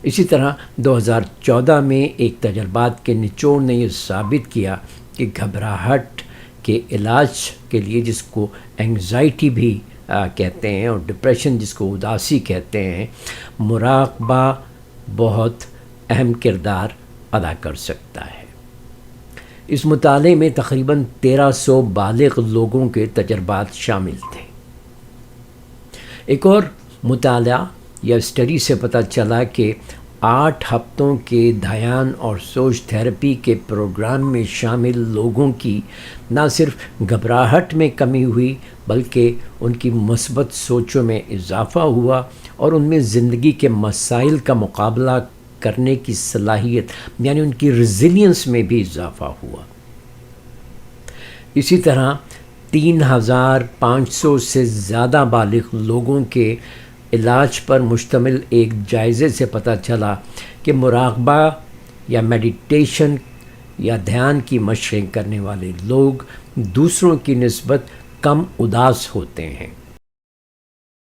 اسی طرح 2014 میں ایک تجربات کے نچوڑ نے یہ ثابت کیا کہ گھبراہٹ کے علاج کے لیے، جس کو انگزائٹی بھی کہتے ہیں اور ڈپریشن جس کو اداسی کہتے ہیں، مراقبہ بہت اہم کردار ادا کر سکتا ہے۔ اس مطالعے میں تقریباً 1300 بالغ لوگوں کے تجربات شامل تھے۔ ایک اور مطالعہ یا اسٹڈی سے پتہ چلا کہ 8 ہفتوں کے دھیان اور سوچ تھراپی کے پروگرام میں شامل لوگوں کی نہ صرف گھبراہٹ میں کمی ہوئی بلکہ ان کی مثبت سوچوں میں اضافہ ہوا اور ان میں زندگی کے مسائل کا مقابلہ کرنے کی صلاحیت یعنی ان کی ریزیلینس میں بھی اضافہ ہوا۔ اسی طرح 3500 سے زیادہ بالغ لوگوں کے علاج پر مشتمل ایک جائزے سے پتہ چلا کہ مراقبہ یا میڈیٹیشن یا دھیان کی مشقیں کرنے والے لوگ دوسروں کی نسبت کم اداس ہوتے ہیں۔